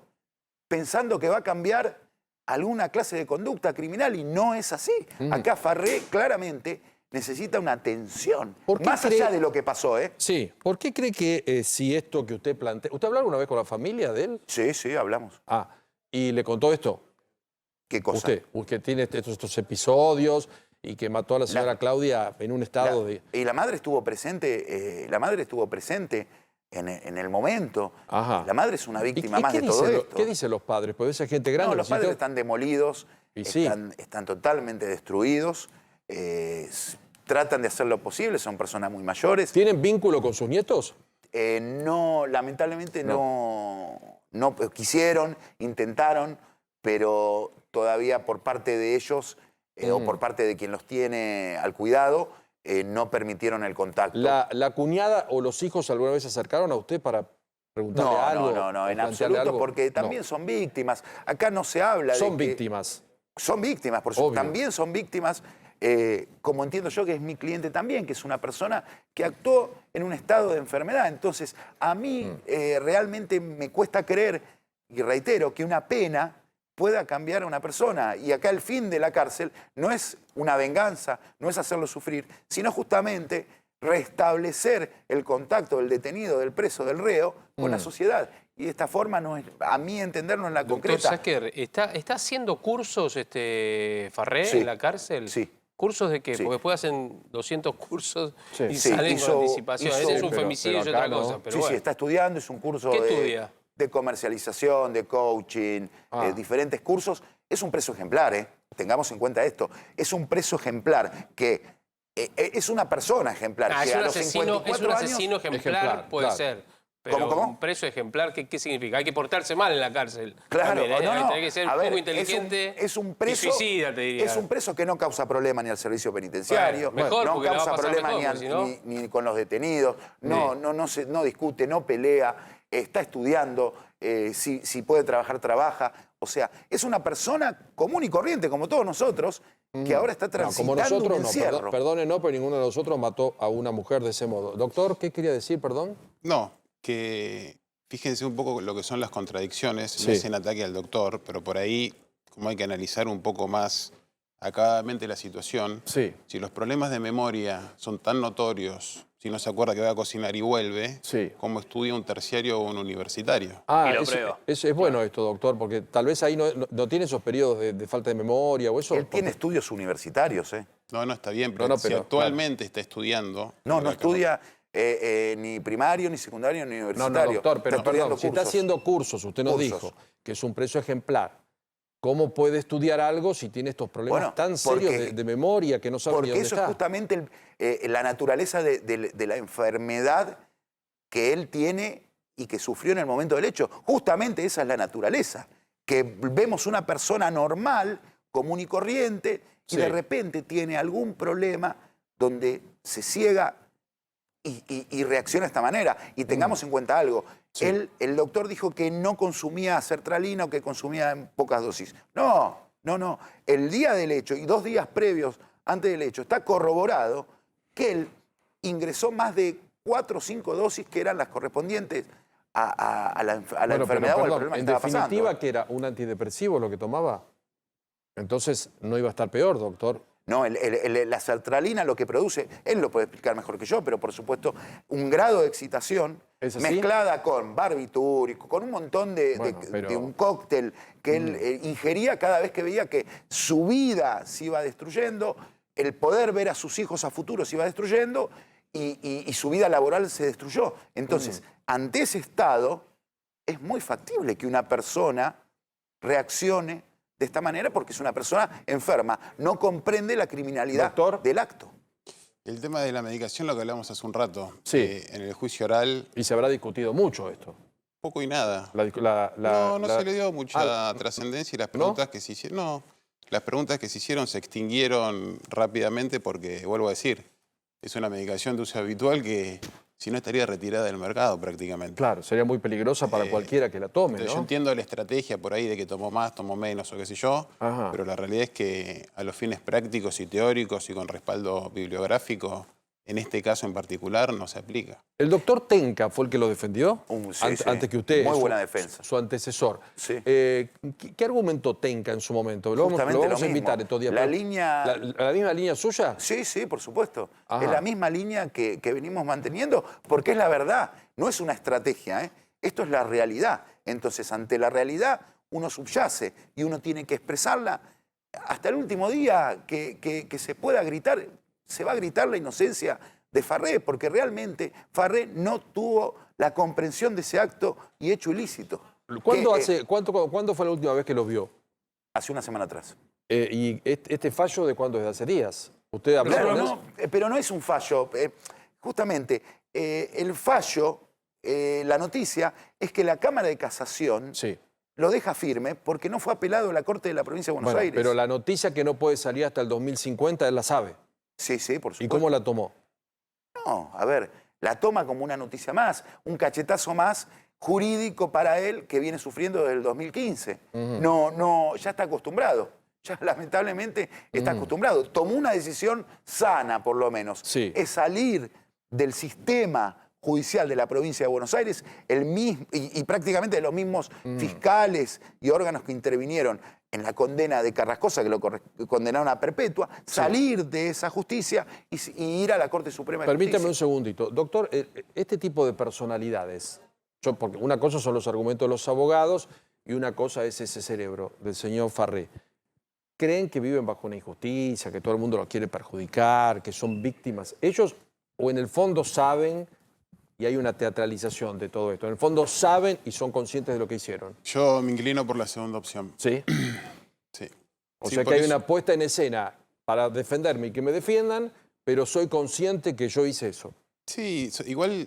pensando que va a cambiar alguna clase de conducta criminal y no es así. Acá Farré claramente necesita una atención, más allá de lo que pasó, ¿eh? Sí. ¿Por qué cree que si esto que usted plantea... ¿Usted habló alguna vez con la familia de él? Sí, hablamos. ¿Y le contó esto? ¿Qué cosa? Usted tiene estos episodios y que mató a la señora Claudia en un estado de... Y la madre estuvo presente, en el momento. La madre es una víctima más de todo esto. ¿Qué dicen los padres? Puede ser gente grande. No, los padres están demolidos, están totalmente destruidos. Tratan de hacer lo posible, son personas muy mayores. ¿Tienen vínculo con sus nietos? No, lamentablemente no quisieron, intentaron, pero todavía por parte de ellos o por parte de quien los tiene al cuidado, no permitieron el contacto. ¿La cuñada o los hijos alguna vez se acercaron a usted para preguntarle algo? No, en absoluto, porque también son víctimas. Acá no se habla de Son víctimas. Son víctimas, por supuesto. También son víctimas, como entiendo yo que es mi cliente también, que es una persona que actuó en un estado de enfermedad. Entonces, a mí realmente me cuesta creer, y reitero, que una pena pueda cambiar a una persona. Y acá el fin de la cárcel no es una venganza, no es hacerlo sufrir, sino justamente restablecer el contacto del detenido, del preso, del reo con la sociedad. Y de esta forma, no es, a mi entender, no es la concreta. Doctor Sacker, ¿está haciendo cursos Farré en la cárcel? Sí. ¿Cursos de qué? Porque después hacen 200 cursos y salen con anticipación. Ese es un femicidio y otra cosa. Pero sí, está estudiando, es un curso de comercialización, de coaching, diferentes cursos. Es un preso ejemplar, tengamos en cuenta esto. Es un preso ejemplar que es una persona ejemplar. Que es un asesino ejemplar, puede ser. Pero ¿Cómo? Un preso ejemplar, ¿qué significa? Hay que portarse mal en la cárcel. Claro, Tiene que ser un poco inteligente es un preso, y suicida, te diría. Es un preso que no causa problema ni al servicio penitenciario, mejor, no causa problema ni con los detenidos, no discute, no pelea, está estudiando, si puede trabajar, trabaja. O sea, es una persona común y corriente, como todos nosotros, que ahora está transitando como nosotros, un encierro. Perdone, pero ninguno de nosotros mató a una mujer de ese modo. Doctor, ¿qué quería decir, perdón? No, que fíjense un poco lo que son las contradicciones. No es en ataque al doctor, pero por ahí, como hay que analizar un poco más acabadamente la situación, si los problemas de memoria son tan notorios, si no se acuerda que va a cocinar y vuelve, ¿cómo estudia un terciario o un universitario? Es bueno esto, doctor, porque tal vez ahí no tiene esos periodos de falta de memoria o eso. Él tiene estudios universitarios, No, está bien, pero si actualmente está estudiando... No estudia... ni primario, ni secundario, ni universitario. No, doctor, pero perdón, si está haciendo cursos, usted nos dijo que es un preso ejemplar. ¿Cómo puede estudiar algo si tiene estos problemas tan serios de memoria que no sabe ni dónde está? Porque eso es justamente la naturaleza de la enfermedad que él tiene y que sufrió en el momento del hecho. Justamente esa es la naturaleza. Que vemos una persona normal, común y corriente, y de repente tiene algún problema donde se ciega y reacciona de esta manera. Y tengamos en cuenta algo. El doctor dijo que no consumía sertralina o que consumía en pocas dosis. No. El día del hecho y 2 días previos antes del hecho está corroborado que él ingresó más de 4 o 5 dosis que eran las correspondientes a la Bueno, enfermedad o al perdón, problema que en estaba pasando. definitiva, que era un antidepresivo lo que tomaba. Entonces no iba a estar peor, doctor. No, la sertralina lo que produce, él lo puede explicar mejor que yo, pero por supuesto, un grado de excitación ¿Es así? mezclada con barbitúrico, con un montón de un cóctel que él ingería cada vez que veía que su vida se iba destruyendo, el poder ver a sus hijos a futuro se iba destruyendo y su vida laboral se destruyó. Entonces, ante ese estado, es muy factible que una persona reaccione de esta manera porque es una persona enferma, no comprende la criminalidad del acto. El tema de la medicación, lo que hablamos hace un rato, Sí. en el juicio oral... Y se habrá discutido mucho esto. Poco y nada. No Se le dio mucha trascendencia y las preguntas que se hicieron... No, las preguntas que se hicieron se extinguieron rápidamente porque, vuelvo a decir, es una medicación de uso habitual que si no estaría retirada del mercado prácticamente. Claro, sería muy peligrosa para cualquiera que la tome, Entonces, ¿no? yo entiendo la estrategia por ahí de que tomó más, tomó menos o qué sé yo, Ajá. pero la realidad es que a los fines prácticos y teóricos y con respaldo bibliográfico, en este caso en particular, no se aplica. ¿El doctor Tenca fue el que lo defendió? Sí, sí. Antes que usted. Muy buena defensa. Su antecesor. Sí. ¿Qué argumentó Tenca en su momento? Lo Justamente vamos lo a invitar mismo. estos días. La pero- línea... ¿La misma línea suya? Sí, sí, por supuesto. Ajá. Es la misma línea que venimos manteniendo, porque es la verdad, no es una estrategia, ¿eh? Esto es la realidad. Entonces, ante la realidad, uno subyace y uno tiene que expresarla hasta el último día que se pueda gritar. Se va a gritar la inocencia de Farré, porque realmente Farré no tuvo la comprensión de ese acto y hecho ilícito. ¿Cuándo fue la última vez que lo vio? Hace una semana atrás. ¿Y este fallo de cuándo es? ¿De hace días? ¿Usted habló Claro, con él? no, pero no es un fallo. Justamente, el fallo, la noticia, es que la Cámara de Casación Sí. lo deja firme porque no fue apelado a la Corte de la Provincia de Buenos Bueno, Aires. pero la noticia que no puede salir hasta el 2050, él la sabe. Sí, sí, por supuesto. ¿Y cómo la tomó? No, a ver, la toma como una noticia más, un cachetazo más jurídico para él que viene sufriendo desde el 2015. No, ya está acostumbrado. Ya lamentablemente está acostumbrado. Tomó una decisión sana, por lo menos. Sí. Es salir del sistema judicial de la provincia de Buenos Aires y prácticamente de los mismos fiscales y órganos que intervinieron en la condena de Carrascosa, que lo condenaron a perpetua, salir de esa justicia y ir a la Corte Suprema de Permítame un Justicia. segundito. Doctor, este tipo de personalidades, porque una cosa son los argumentos de los abogados y una cosa es ese cerebro del señor Farré. ¿Creen que viven bajo una injusticia, que todo el mundo los quiere perjudicar, que son víctimas? Ellos, o en el fondo saben, y hay una teatralización de todo esto, en el fondo saben y son conscientes de lo que hicieron. Yo me inclino por la segunda opción. ¿Sí? Sí. O Sí, sea por que hay eso- una puesta en escena para defenderme y que me defiendan, pero soy consciente que yo hice eso. Sí, igual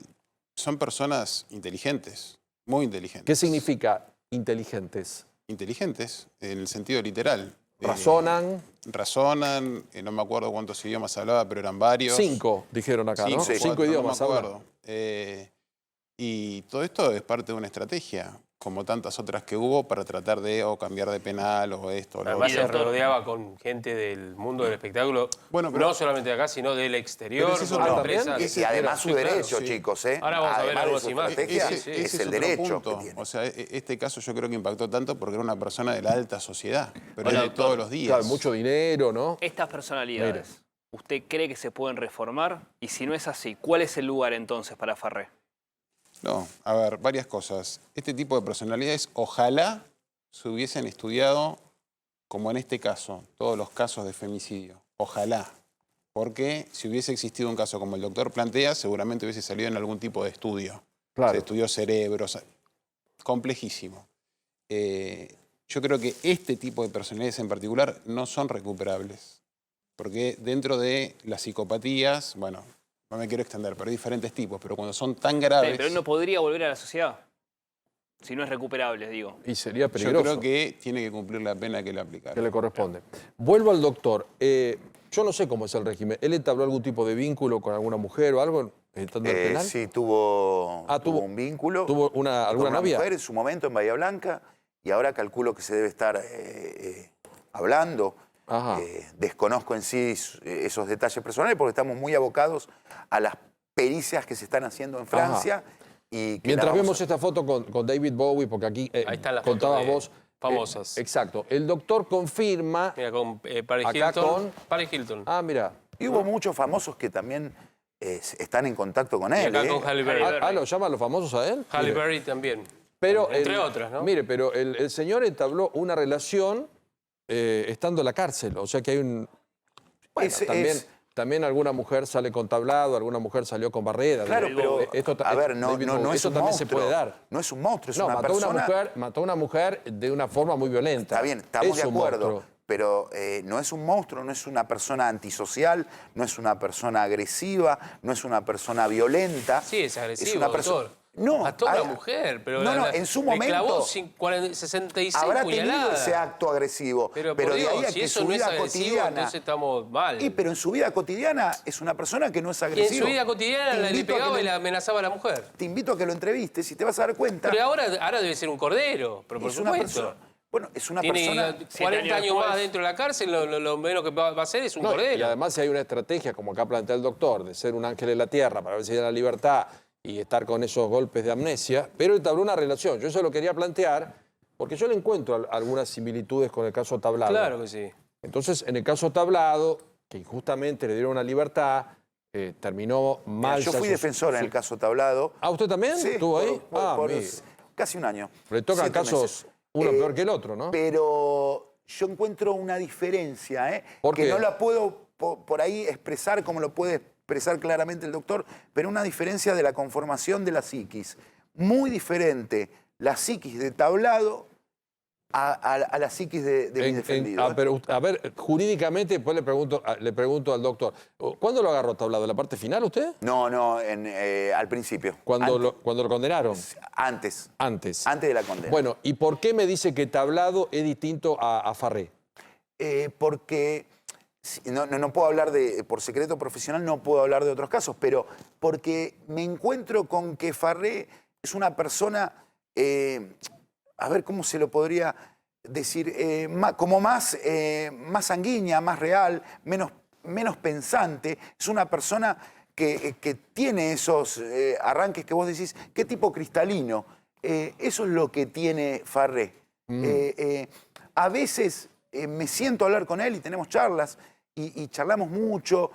son personas inteligentes, muy inteligentes. ¿Qué significa inteligentes? Inteligentes, en el sentido literal. Razonan. Razonan, no me acuerdo cuántos idiomas hablaba, pero eran varios. 5, dijeron acá, ¿no? Cinco, Cinco cuatro, idiomas no me hablan. acuerdo. Y todo esto es parte de una estrategia, como tantas otras que hubo para tratar de o cambiar de penal o esto o lo Además otro. se rodeaba con gente del mundo del espectáculo, Bueno, pero- no solamente de acá, sino del exterior, Pero ese es con otro- empresas. Y además su Sí, claro. derecho, sí. chicos, ¿eh? Ahora vamos a ver Además de algunas su imágenes. estrategia, Sí, sí. es Ese el otro derecho punto. que tiene. O sea, este caso yo creo que impactó tanto porque era una persona de la alta sociedad, pero Hola, de doctor. todos los días. Claro, mucho dinero, ¿no? Estas personalidades, ¿usted cree que se pueden reformar? Y si no es así, ¿cuál es el lugar entonces para Farré? No, a ver, varias cosas. Este tipo de personalidades ojalá se hubiesen estudiado, como en este caso, todos los casos de femicidio. Ojalá. Porque si hubiese existido un caso como el doctor plantea, seguramente hubiese salido en algún tipo de estudio. Claro. Se estudió cerebros. Complejísimo. Yo creo que este tipo de personalidades en particular no son recuperables. Porque dentro de las psicopatías, bueno, no me quiero extender, pero hay diferentes tipos. Pero cuando son tan graves... Pero él no podría volver a la sociedad. Si no es recuperable, digo. Y sería Yo peligroso. creo que tiene que cumplir la pena que le aplicaron. que le corresponde. Vuelvo al doctor. Yo no sé cómo es el régimen. ¿Él entabló algún tipo de vínculo con alguna mujer o algo estando en el penal? Sí, tuvo tuvo un vínculo. ¿Tuvo con alguna una novia? mujer en su momento en Bahía Blanca y ahora calculo que se debe estar hablando. Ajá. Desconozco en sí esos detalles personales porque estamos muy abocados a las pericias que se están haciendo en Francia Y que Mientras la vamos vemos esta foto con David Bowie, porque aquí Ahí están las contabas fotos vos. famosas. Exacto. El doctor confirma. Mira, con Paris acá Hilton. con- Paris Hilton. Ah, mira. Y hubo muchos famosos que también están en contacto con Y él. acá con Halle Berry. ¿Lo llaman los famosos a él? Halle Mire. Berry también. Pero Entre otras, ¿no? Mire, pero el señor entabló una relación estando en la cárcel. O sea que hay un. Bueno, también alguna mujer sale con tablado, alguna mujer salió con barrera. Claro, pero a ver, no es eso un también monstruo. se puede dar. No es un monstruo, es No, una mató persona. mató a una mujer de una forma muy violenta. Está bien, estamos Es de un acuerdo. monstruo. Pero no es un monstruo, no es una persona antisocial, no es una persona agresiva, no es una persona violenta. Sí, es agresivo, una persona. doctor. No, Mató a una mujer, pero no, en su momento le clavó 66 habrá tenido puñaladas. ese acto agresivo. Pero de por ahí Dios, a si que eso su no es vida agresivo, cotidiana. entonces estamos mal. Pero en su vida cotidiana es una persona que no es Y en agresiva. su vida cotidiana Te le invito a que pegaba lo- y le amenazaba a la mujer. Te invito a que lo entrevistes y te vas a dar cuenta. Pero ahora debe ser un cordero, pero por es una supuesto. persona. Bueno, es una Tiene persona. 40 años después. más dentro de la cárcel, lo menos que va a hacer es un No, y cordero. además si hay una estrategia, como acá plantea el doctor, de ser un ángel en la tierra para ver si da la libertad y estar con esos golpes de amnesia, pero entabló una relación. Yo eso lo quería plantear porque yo le encuentro algunas similitudes con el caso Tablado. Claro que sí. Entonces, en el caso Tablado, que injustamente le dieron una libertad, terminó mal. Yo fui defensor en el caso Tablado. ¿Ah, usted también? Sí, ¿Estuvo ahí? por mire. casi un año. Le tocan 7 casos meses. uno peor que el otro, ¿no? Pero yo encuentro una diferencia, ¿Por que qué? no la puedo por ahí expresar como lo puede expresar claramente el doctor, pero una diferencia de la conformación de la psiquis. Muy diferente la psiquis de Tablado a la psiquis de mi defendido. Pero, a ver, jurídicamente, después le pregunto al doctor, ¿cuándo lo agarró Tablado? ¿En la parte final usted? No, al principio. ¿Cuando lo condenaron? Antes. Antes. Antes de la condena. Bueno, ¿y por qué me dice que Tablado es distinto a Farré? Porque no puedo hablar por secreto profesional, no puedo hablar de otros casos, pero porque me encuentro con que Farré es una persona, a ver cómo se lo podría decir, como más sanguínea, más real, menos pensante. Es una persona que tiene esos arranques que vos decís, ¿qué tipo cristalino? Eso es lo que tiene Farré. A veces me siento a hablar con él y tenemos charlas y charlamos mucho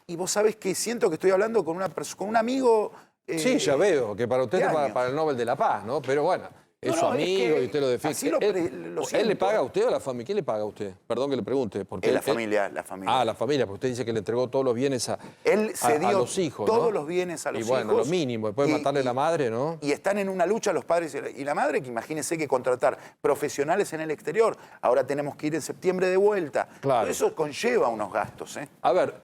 y vos sabés que siento que estoy hablando con un amigo. Sí, ya veo, que para usted ¿qué es año? para el Nobel de la Paz, ¿no? Pero bueno, es su No, es amigo que y usted lo defiende. así lo ¿Él le siento. paga a usted o a la familia? ¿Quién le paga a usted? Perdón que le pregunte. Porque La familia. Ah, la familia, porque usted dice que le entregó todos los bienes a los hijos, ¿no? todos los bienes a los y hijos. bueno, lo mínimo, después de matarle la madre, ¿no? Y están en una lucha los padres y la madre, que imagínense que contratar profesionales en el exterior. Ahora tenemos que ir en septiembre de vuelta. Claro. Todo eso conlleva unos gastos, ¿eh? A ver,